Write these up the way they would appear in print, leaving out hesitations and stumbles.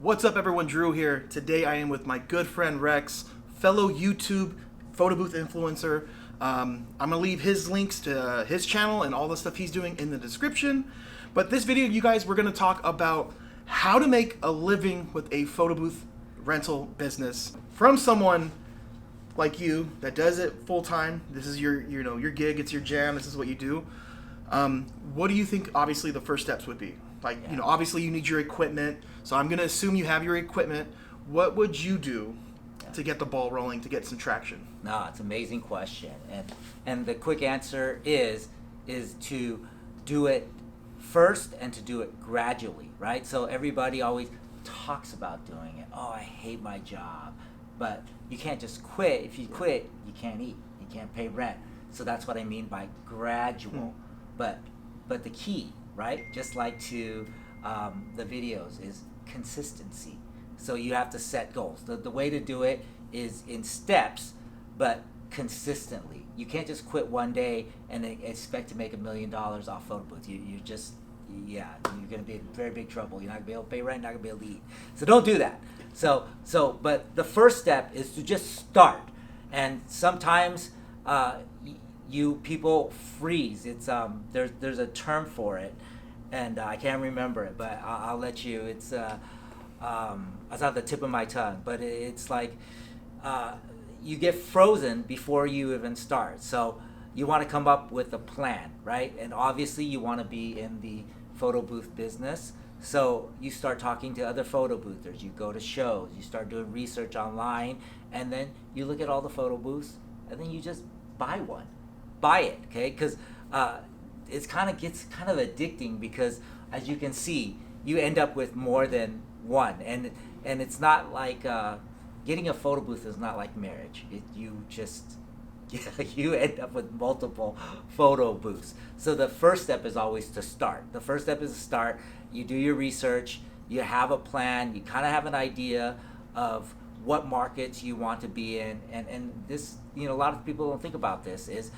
What's up, everyone? Drew here. Today I am with my good friend Rex, fellow YouTube photo booth influencer. I'm going to leave his links to his channel and all the stuff he's doing in the description. But this video, you guys, we're going to talk about how to make a living with a photo booth rental business from someone like you that does it full time. This is your gig, it's your jam, this is what you do. What do you think, obviously, the first steps would be? Obviously you need your equipment, so I'm going to assume you have your equipment. What would you do to get the ball rolling, to get some traction? No, it's an amazing question. And the quick answer is to do it first and to do it gradually, right? So everybody always talks about doing it. Oh, I hate my job. But you can't just quit. If you quit, you can't eat. You can't pay rent. So that's what I mean by gradual. But the key, right, just like to the videos, is consistency. So you have to set goals. The way to do it is in steps, but consistently. You can't just quit one day and expect to make $1 million off photo booth. You're going to be in very big trouble. You're not going to be able to pay rent, not going to be able to eat. So don't do that. But the first step is to just start. And sometimes people freeze. It's there's a term for it, and I can't remember it, but I'll let you. It's on the tip of my tongue, but it's like you get frozen before you even start. So you want to come up with a plan, right? And obviously you want to be in the photo booth business. So you start talking to other photo boothers, you go to shows, you start doing research online, and then you look at all the photo booths, and then you just buy one. Buy it, okay? Because gets kind of addicting, because as you can see, you end up with more than one, and it's not like getting a photo booth is not like marriage. You end up with multiple photo booths. So the first step is always to start. The first step is to start. You do your research, you have a plan, you kind of have an idea of what markets you want to be in, and this, a lot of people don't think about this, is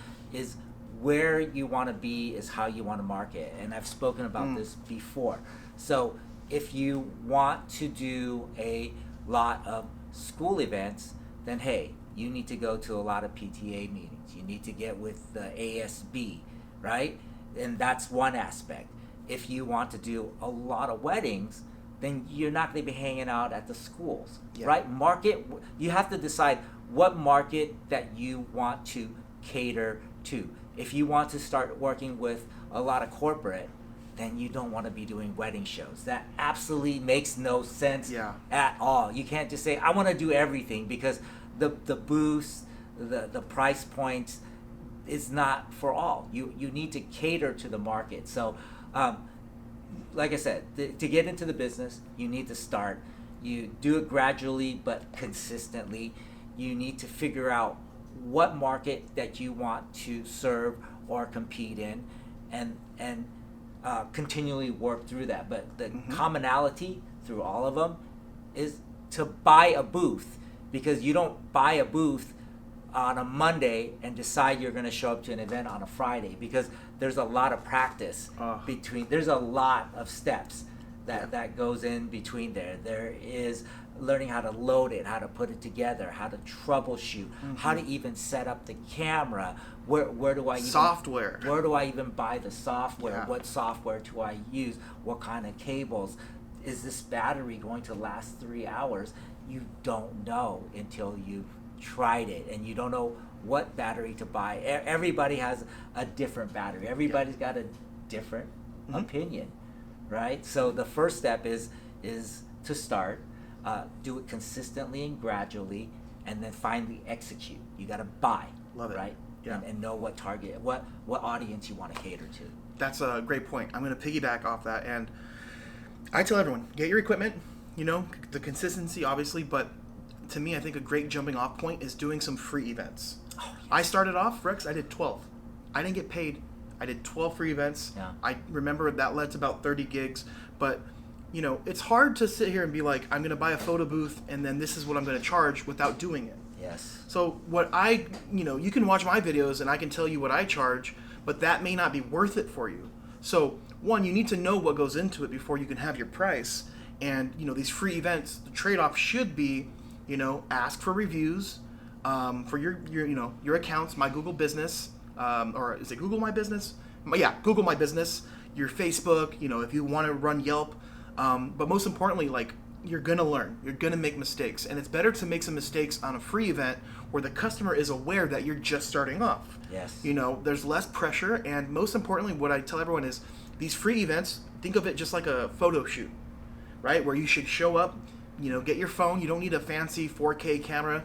where you want to be is how you want to market. And I've spoken about this before. So if you want to do a lot of school events, then hey, you need to go to a lot of PTA meetings. You need to get with the ASB, right? And that's one aspect. If you want to do a lot of weddings, then you're not going to be hanging out at the schools, right? Market, you have to decide what market that you want to cater to. If you want to start working with a lot of corporate, then you don't want to be doing wedding shows. That absolutely makes no sense at all. You can't just say, I want to do everything, because the booths, the price points is not for all. You need to cater to the market. So like I said, to get into the business, you need to start. You do it gradually but consistently. You need to figure out what market that you want to serve or compete in, and continually work through that. But the commonality through all of them is to buy a booth, because you don't buy a booth on a Monday and decide you're going to show up to an event on a Friday, because there's a lot of practice there's a lot of steps that goes in between there. There is learning how to load it, how to put it together, how to troubleshoot, how to even set up the camera. Where do I even software? Where do I even buy the software? What software do I use? What kind of cables? Is this battery going to last 3 hours? You don't know until you've tried it, and you don't know what battery to buy. Everybody has a different battery. Everybody's got a different opinion, right? So the first step is to start. Do it consistently and gradually, and then finally execute. You got to buy. Love it. Right? Yeah. And know what target, what audience you want to cater to. That's a great point. I'm going to piggyback off that, and I tell everyone, get your equipment. The consistency, obviously, but to me, I think a great jumping off point is doing some free events. Oh, yes. I started off, Rex, I did 12. I didn't get paid. I did 12 free events. Yeah. I remember that led to about 30 gigs, but it's hard to sit here and be like, I'm going to buy a photo booth and then this is what I'm going to charge without doing it. Yes. So you can watch my videos and I can tell you what I charge, but that may not be worth it for you. So one, you need to know what goes into it before you can have your price. And these free events, the trade-off should be, ask for reviews for your accounts, My Google Business, or is it Google My Business? Yeah, Google My Business, your Facebook, if you want to run Yelp. But most importantly, like, you're going to learn. You're going to make mistakes. And it's better to make some mistakes on a free event where the customer is aware that you're just starting off. Yes. There's less pressure. And most importantly, what I tell everyone is these free events, think of it just like a photo shoot, right? Where you should show up, get your phone. You don't need a fancy 4K camera.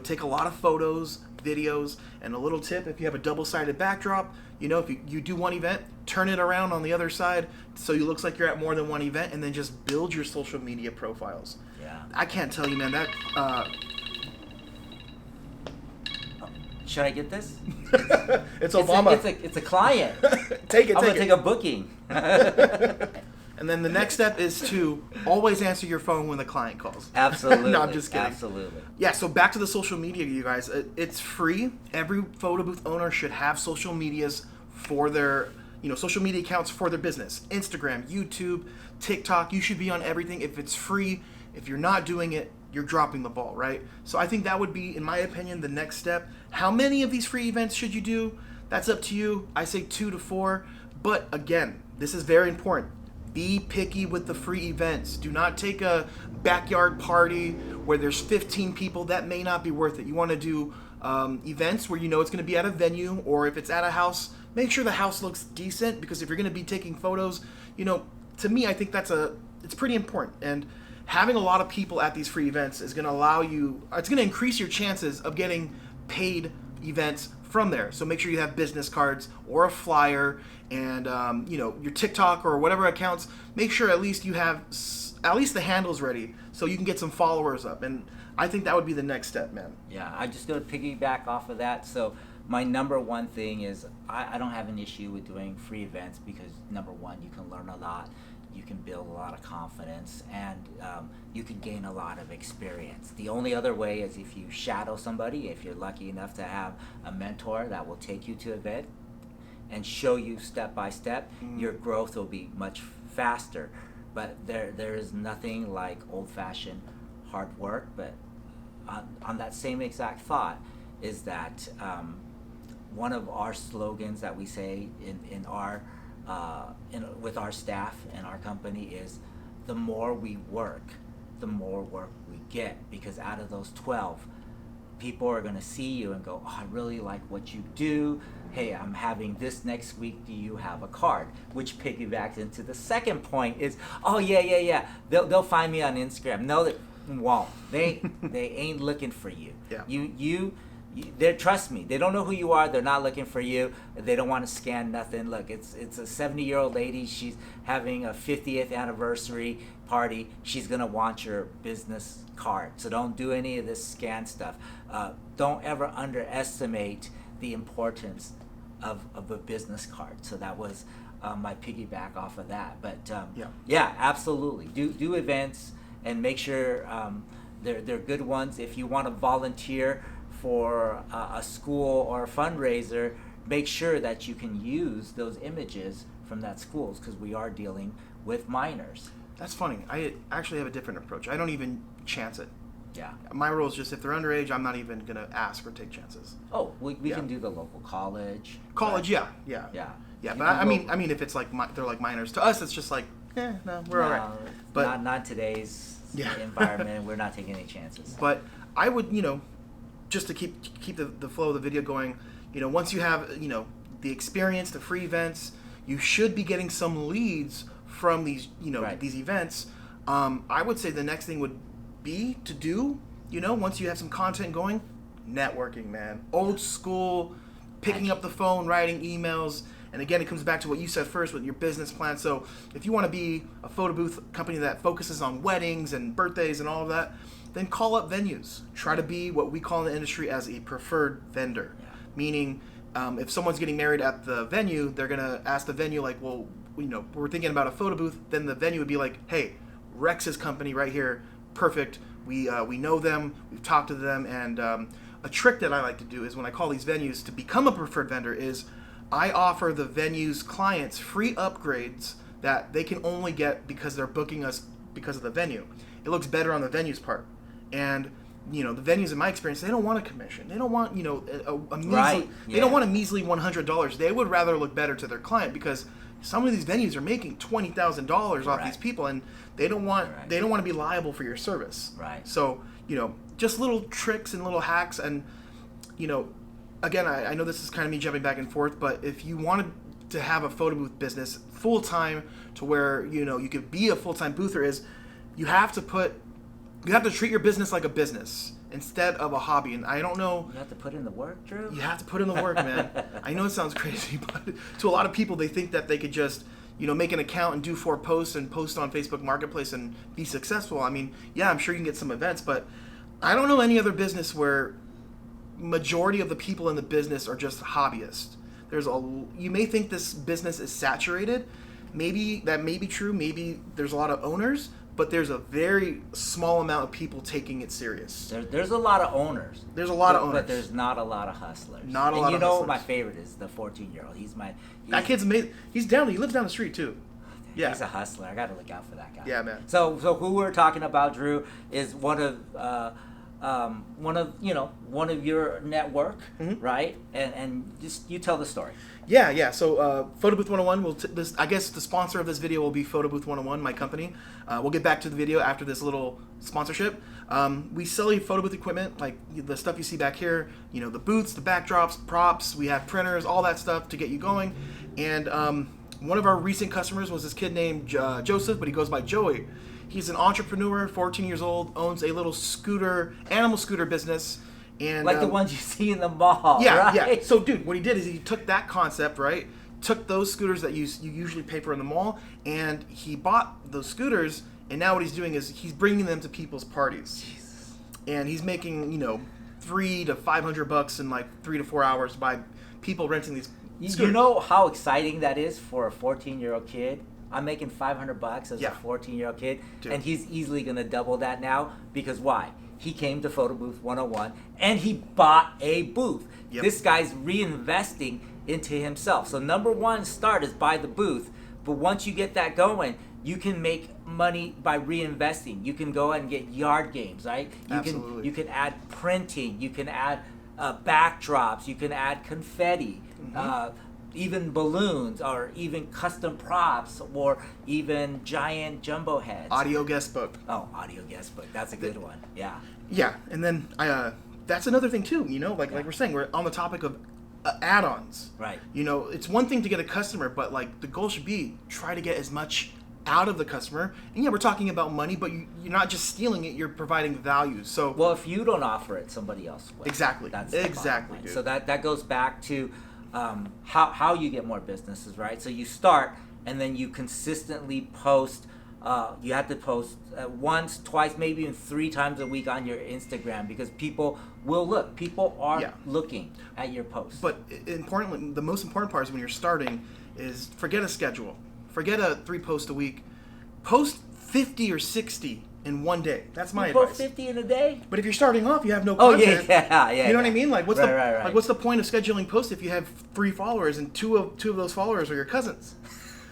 Take a lot of photos, videos, and a little tip, if you have a double-sided backdrop, if you do one event, turn it around on the other side so it looks like you're at more than one event, and then just build your social media profiles. Yeah. I can't tell you, man, that... Should I get this? It's Obama. It's a client. Take it. I'm going to take a booking. And then the next step is to always answer your phone when the client calls. Absolutely. No, I'm just kidding. Absolutely. Yeah, so back to the social media, you guys. It's free. Every photo booth owner should have social medias for their, social media accounts for their business. Instagram, YouTube, TikTok. You should be on everything. If it's free, if you're not doing it, you're dropping the ball, right? So I think that would be, in my opinion, the next step. How many of these free events should you do? That's up to you. I say 2 to 4. But again, this is very important. Be picky with the free events. Do not take a backyard party where there's 15 people. That may not be worth it. You want to do events where it's going to be at a venue, or if it's at a house, make sure the house looks decent, because if you're going to be taking photos, to me, I think it's pretty important. And having a lot of people at these free events is going to it's going to increase your chances of getting paid events from there. So make sure you have business cards or a flyer, and your TikTok or whatever accounts. Make sure at least you have at least the handles ready so you can get some followers up. And I think that would be the next step, man. Yeah, I'm just going to piggyback off of that. So my number one thing is I don't have an issue with doing free events, because number one, you can learn a lot. You can build a lot of confidence, and you can gain a lot of experience. The only other way is if you shadow somebody, if you're lucky enough to have a mentor that will take you to an event and show you step by step, your growth will be much faster. But there is nothing like old-fashioned hard work. But on that same exact thought is that one of our slogans that we say in our with our staff and our company is, the more we work, the more work we get, because out of those 12, people are going to see you and go, oh, I really like what you do. Hey, I'm having this next week. Do you have a card? Which piggybacks into the second point is, oh, yeah. They'll find me on Instagram. No, they won't. They ain't looking for you. Yeah. Trust me, they don't know who you are. They're not looking for you. They don't want to scan nothing. Look, it's a 70-year-old lady. She's having a 50th anniversary party. She's gonna want your business card. So don't do any of this scan stuff. Don't ever underestimate the importance of a business card. So that was my piggyback off of that. But yeah, absolutely. Do events and make sure they're good ones. If you want to volunteer for a school or a fundraiser, make sure that you can use those images from that schools, because we are dealing with minors. That's funny. I actually have a different approach. I don't even chance it. Yeah. My rule is just, if they're underage, I'm not even going to ask or take chances. Oh, we can do the local college. College, but, yeah. You But I mean, if it's like they're like minors, to us it's just like, no, we're all right. But not today's environment. We're not taking any chances. But I would, just to keep the flow of the video going, once you have, the experience, the free events, you should be getting some leads from these, these events. I would say the next thing would be to do, once you have some content going, networking, man. Old school, picking up the phone, writing emails. And again, it comes back to what you said first with your business plan. So if you want to be a photo booth company that focuses on weddings and birthdays and all of that, then call up venues. Try to be what we call in the industry as a preferred vendor. Yeah. Meaning, if someone's getting married at the venue, they're going to ask the venue, like, well, we're thinking about a photo booth. Then the venue would be like, hey, Rex's company right here, perfect. We know them. We've talked to them. And a trick that I like to do is when I call these venues to become a preferred vendor is I offer the venue's clients free upgrades that they can only get because they're booking us because of the venue. It looks better on the venue's part. And the venues, in my experience, they don't want a commission. They don't want a measly. Right. They don't want a measly $100. They would rather look better to their client, because some of these venues are making $20,000 off these people, and they don't want to be liable for your service. Right. So just little tricks and little hacks, and again, I know this is kind of me jumping back and forth, but if you wanted to have a photo booth business full time, to where you could be a full time boother, is you have to treat your business like a business instead of a hobby. And I don't know. You have to put in the work, Drew? You have to put in the work, man. I know it sounds crazy, but to a lot of people, they think that they could just, make an account and do 4 posts and post on Facebook Marketplace and be successful. I mean, yeah, I'm sure you can get some events, but I don't know any other business where majority of the people in the business are just hobbyists. You may think this business is saturated. Maybe that may be true. Maybe there's a lot of owners, but there's a very small amount of people taking it serious. There's a lot of owners. There's a lot of owners. But there's not a lot of hustlers. Not a lot of hustlers. What my favorite is? The 14-year-old. That kid's amazing. He lives down the street too. Yeah. He's a hustler. I got to look out for that guy. Yeah, man. So who we're talking about, Drew, is one of your network, right? And just you tell the story. Yeah. So Photo Booth 101 I guess the sponsor of this video will be Photo Booth 101, my company. We'll get back to the video after this little sponsorship. We sell you photo booth equipment, like the stuff you see back here. The booths, the backdrops, props. We have printers, all that stuff to get you going. And one of our recent customers was this kid named Joseph, but he goes by Joey. He's an entrepreneur, 14 years old, owns a little animal scooter business. And like the ones you see in the mall, yeah, right? Yeah. So, dude, what he did is he took that concept, right? Took those scooters that you usually pay for in the mall, and he bought those scooters, and now what he's doing is he's bringing them to people's parties. Jesus. And he's making, $300 to $500 in like 3 to 4 hours by people renting these scooters. You know how exciting that is for a 14-year-old kid? I'm making $500 as a 14-year-old kid, dude. And he's easily going to double that now, because why? He came to Photo Booth 101 and he bought a booth. Yep. This guy's reinvesting into himself. So number one start is buy the booth, but once you get that going, you can make money by reinvesting. You can go and get yard games, right? Absolutely. You can add printing, you can add backdrops, you can add confetti. Even balloons, or even custom props, or even giant jumbo heads. Audio guest book. Oh, audio guest book. That's a good one. Yeah. Yeah, and then that's another thing too. Like we're saying, we're on the topic of add-ons. Right. It's one thing to get a customer, but like the goal should be try to get as much out of the customer. And yeah, we're talking about money, but you're not just stealing it; you're providing value. So well, if you don't offer it, somebody else will. Exactly. That's exactly. So that goes back to how you get more businesses, right? So you start, and then you consistently post. You have to post once, twice, maybe even 3 times a week on your Instagram, because people will look. People are looking at your posts. But importantly, the most important part is when you're starting is forget a schedule. Forget a 3 posts a week. Post 50 or 60 in one day. That's my advice. Post 50 in a day? But if you're starting off, you have no content. Yeah. You know what I mean? Like what's right. Like what's the point of scheduling posts if you have 3 followers and two of those followers are your cousins?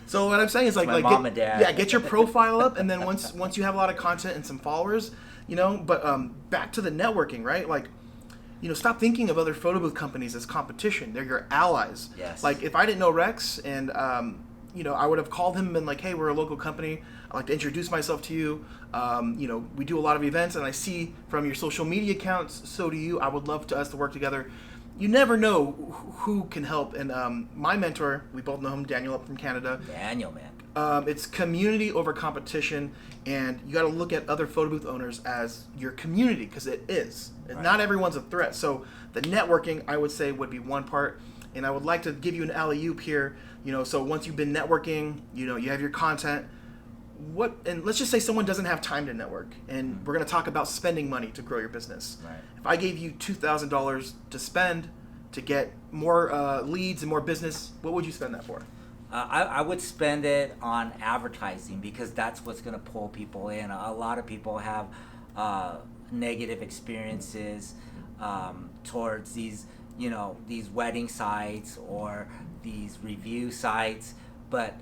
So what I'm saying is like mom and dad. Yeah, get your profile up, and then once you have a lot of content and some followers, But back to the networking, right? Like, stop thinking of other photo booth companies as competition. They're your allies. Yes. Like if I didn't know Rex, and I would have called him and been like, hey, we're a local company. I'd like to introduce myself to you. We do a lot of events, and I see from your social media accounts, so do you. I would love us to work together. You never know who can help. And my mentor, we both know him, Daniel, up from Canada. Daniel, man. It's community over competition, and you got to look at other photo booth owners as your community, because it is. Right. Not everyone's a threat. So the networking, I would say, would be one part. And I would like to give you an alley-oop here. So once you've been networking, you have your content. And let's just say someone doesn't have time to network, and we're going to talk about spending money to grow your business. Right. If I gave you $2,000 to spend to get more leads and more business, what would you spend that for? I would spend it on advertising, because that's what's going to pull people in. A lot of people have negative experiences towards these wedding sites or these review sites, but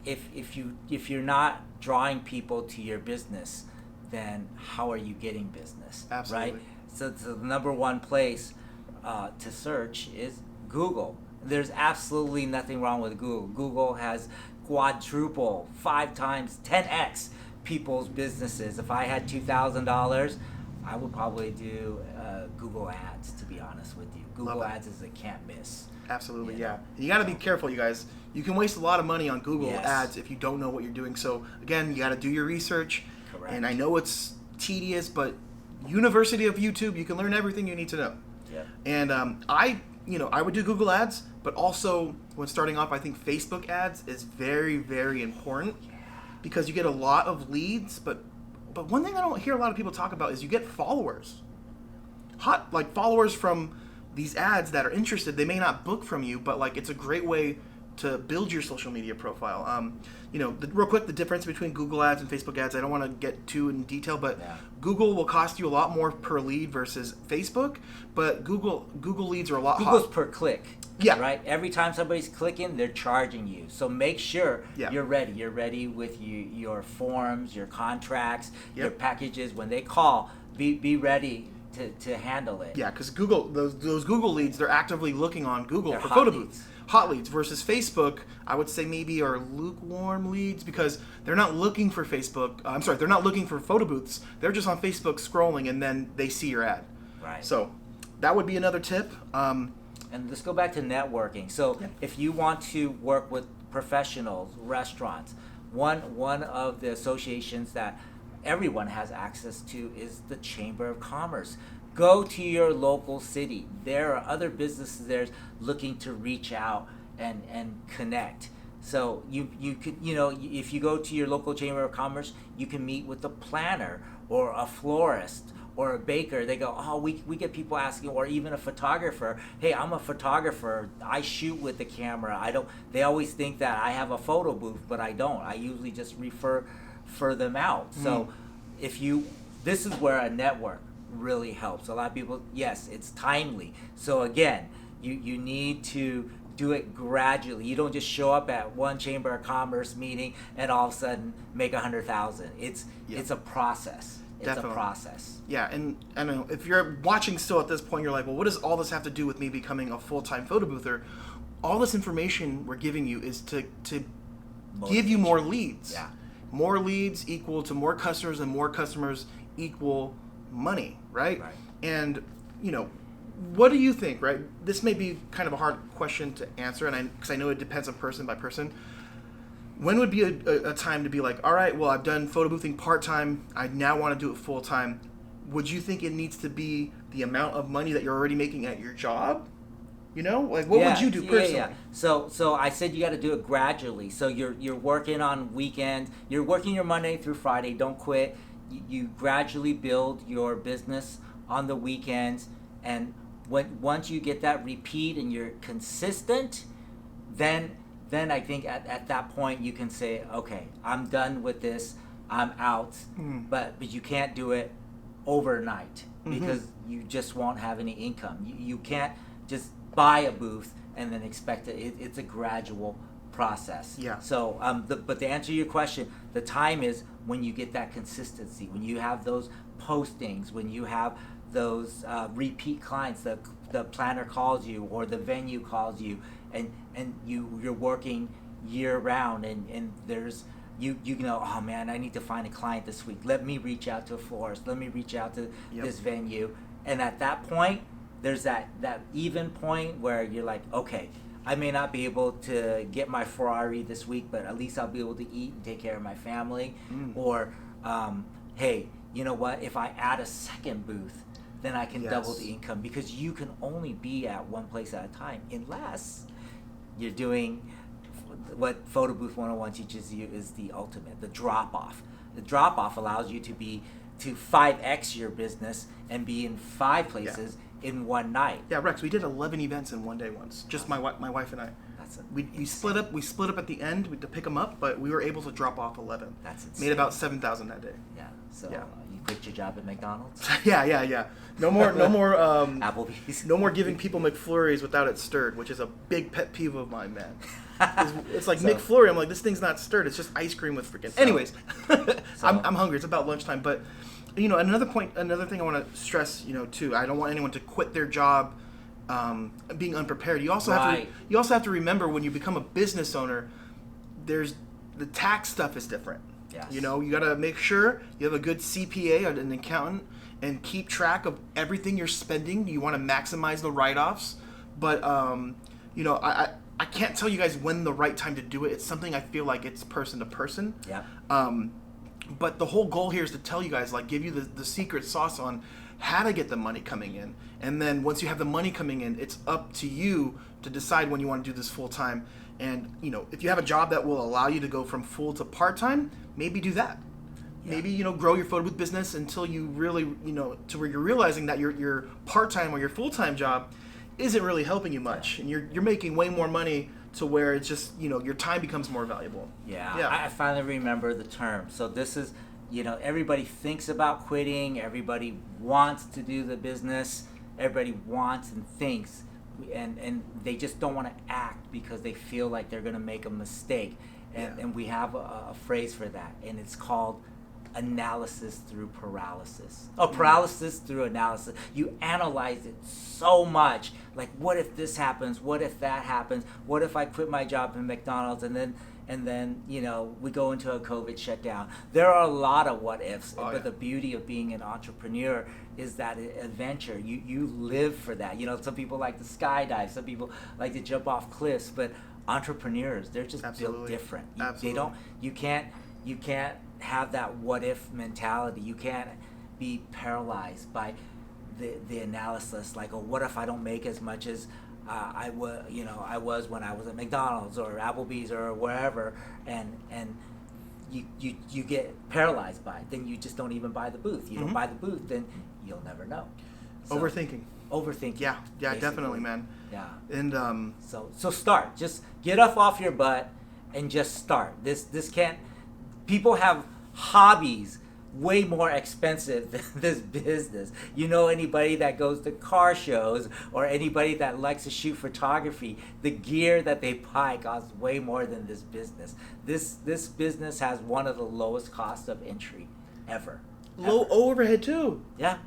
if you're not drawing people to your business, then how are you getting business? Absolutely. Right? So the number one place to search is Google. There's absolutely nothing wrong with Google. Google has quadruple, 5 times, 10x people's businesses. If I had $2,000, I would probably do Google Ads, to be honest with you. Google Ads is a can't miss. Absolutely, You know? yeah. You got to be careful, you guys. You can waste a lot of money on Google Yes. Ads if you don't know what you're doing. So again, you got to do your research. Correct. And I know it's tedious, but University of YouTube, you can learn everything you need to know. Yep. And I would do Google Ads, but also when starting off, I think Facebook ads is very, very important because you get a lot of leads. But one thing I don't hear a lot of people talk about is you get followers, followers from these ads that are interested. They may not book from you, but like it's a great way to build your social media profile. Real quick, the difference between Google ads and Facebook ads, I don't want to get too in detail, but Google will cost you a lot more per lead versus Facebook, but Google leads are a lot Google's per click. Yeah. Right? Every time somebody's clicking, they're charging you. So make sure you're ready. You're ready with your forms, your contracts, your packages. When they call, be ready to handle it. Yeah, because Google, those Google leads, they're actively looking on Google They're for hot photo leads. booths. Hot leads versus Facebook, I would say maybe are lukewarm leads because they're not looking for they're not looking for photo booths. They're just on Facebook scrolling and then they see your ad. Right. So that would be another tip. And let's go back to networking. So if you want to work with professionals, restaurants, one of the associations that everyone has access to is the Chamber of Commerce. Go to your local city. There are other businesses there looking to reach out and connect. So you could, if you go to your local Chamber of Commerce, you can meet with a planner or a florist or a baker. They go, oh, we get people asking, or even a photographer. Hey, I'm a photographer. I shoot with the camera. They always think that I have a photo booth, but I don't. I usually just refer them out. So this is where a network really helps. A lot of people, yes, it's timely. So again, you need to do it gradually. You don't just show up at one Chamber of Commerce meeting and all of a sudden make 100,000. It's a process. Definitely. It's a process. Yeah, and I know if you're watching still at this point, you're like, well, what does all this have to do with me becoming a full-time photo boother? All this information we're giving you is to give you more leads. Yeah. More leads equal to more customers, and more customers equal money, right? And what do you think, right? This may be kind of a hard question to answer, and because I know it depends on person by person. When would be a time to be like, all right, well, I've done photo boothing part-time, I now want to do it full-time. Would you think it needs to be the amount of money that you're already making at your job? What would you do personally? Yeah. So I said you got to do it gradually. So you're working on weekends, you're working your Monday through Friday, don't quit. You gradually build your business on the weekends, and once you get that repeat and you're consistent, then I think at that point you can say, okay, I'm done with this, I'm out. But you can't do it overnight because you just won't have any income. You can't just buy a booth and then expect it. It's a gradual process. Yeah. So, but to answer your question, the time is when you get that consistency, when you have those postings, when you have those repeat clients, the planner calls you or the venue calls you, and you're working year round, and there's you know, oh man, I need to find a client this week. Let me reach out to a florist. Let me reach out to this venue, and at that point, there's that even point where you're like, okay, I may not be able to get my Ferrari this week, but at least I'll be able to eat and take care of my family. Or, hey, you know what? If I add a second booth, then I can double the income, because you can only be at one place at a time unless you're doing what Photo Booth 101 teaches you is the ultimate, the drop-off. The drop-off allows you to 5x your business and be in 5 places in one night. Yeah, Rex, we did 11 events in one day once. Just my wife and I. We split up. We split up at the end to pick them up, but we were able to drop off 11. That's insane. Made about $7,000 that day. Yeah. So You quit your job at McDonald's? Yeah. No more Applebee's? no more giving people McFlurries without it stirred, which is a big pet peeve of mine, man. It's like So- McFlurry. I'm like, this thing's not stirred. It's just ice cream with freaking. Anyways, I'm hungry. It's about lunchtime. But another thing I want to stress, too. I don't want anyone to quit their job being unprepared. You also have to remember when you become a business owner, there's the tax stuff is different. Yes. You got to make sure you have a good CPA, an accountant, and keep track of everything you're spending. You want to maximize the write-offs, but I can't tell you guys when the right time to do it. It's something I feel like it's person to person. Yeah. But the whole goal here is to tell you guys, like, give you the secret sauce on how to get the money coming in. And then once you have the money coming in, it's up to you to decide when you want to do this full time. And, if you have a job that will allow you to go from full to part-time, maybe do that. Yeah. Maybe, grow your photo booth business until you really, to where you're realizing that your part-time or your full-time job isn't really helping you much. And you're making way more money to where it's just, your time becomes more valuable. Yeah. I finally remember the term. So this is, everybody thinks about quitting. Everybody wants to do the business. Everybody wants and thinks. And they just don't want to act because they feel like they're going to make a mistake. And we have a phrase for that. And it's called analysis through paralysis. Paralysis through analysis. You analyze it so much. Like, what if this happens? What if that happens? What if I quit my job in McDonald's and then we go into a COVID shutdown? There are a lot of what ifs. But the beauty of being an entrepreneur is that adventure. You live for that. Some people like to skydive. Some people like to jump off cliffs. But entrepreneurs, they're just built different. You can't have that what if mentality. You can't be paralyzed by the analysis, like, what if I don't make as much as I was when I was at McDonald's or Applebee's or wherever, and you get paralyzed by it. Then you just don't even buy the booth. You don't buy the booth, then you'll never know. So, Overthinking. Yeah, basically. Definitely, man. Yeah. And so start. Just get off your butt and just start. This can't. People have hobbies way more expensive than this business. Anybody that goes to car shows or anybody that likes to shoot photography, the gear that they buy costs way more than this business. This business has one of the lowest costs of entry ever. Low overhead too. Yeah,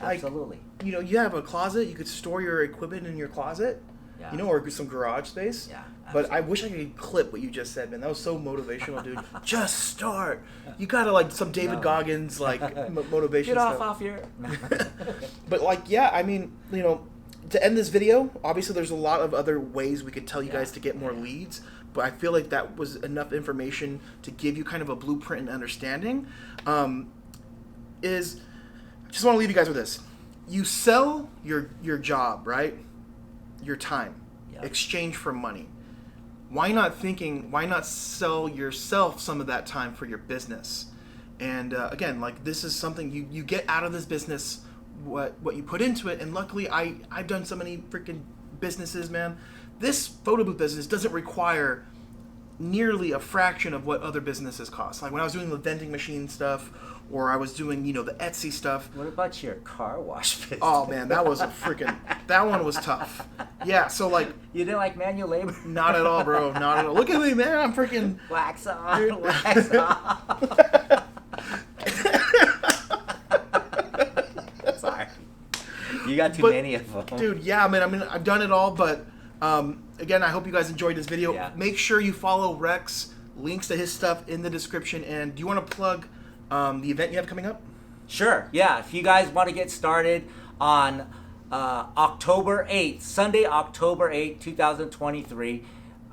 absolutely. You have a closet, you could store your equipment in your closet. Yeah. Or some garage space. Yeah. But I wish I could clip what you just said, man. That was so motivational, dude. Just start. You gotta like some David Goggins like motivation Get stuff. off your. But to end this video, obviously there's a lot of other ways we could tell you guys to get more leads. But I feel like that was enough information to give you kind of a blueprint and understanding. I just want to leave you guys with this. You sell your job, right? Your time, exchange for money. Why not sell yourself some of that time for your business? And again, like, this is something you get out of this business what you put into it. And luckily I've done so many freaking businesses, man. This photo booth business doesn't require nearly a fraction of what other businesses cost. Like when I was doing the vending machine stuff, or I was doing, the Etsy stuff. What about your car wash business? Oh man, that one was tough. Yeah, so like. You didn't like manual labor? Not at all, bro. Not at all. Look at me, man. I'm freaking. Wax on, wax off. Sorry. You got too many of them. Dude, yeah, man. I mean, I've done it all, but again, I hope you guys enjoyed this video. Yeah. Make sure you follow Rex. Links to his stuff in the description. And do you want to plug the event you have coming up? Sure. Yeah. If you guys want to get started on October 8th, Sunday, October 8th, 2023,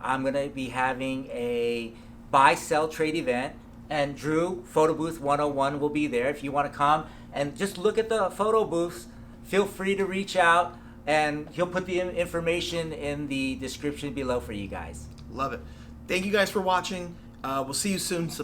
I'm going to be having a buy, sell, trade event. And Drew, Photo Booth 101, will be there. If you want to come and just look at the photo booths, feel free to reach out. And he'll put the information in the description below for you guys. Love it. Thank you guys for watching. We'll see you soon. Subscribe.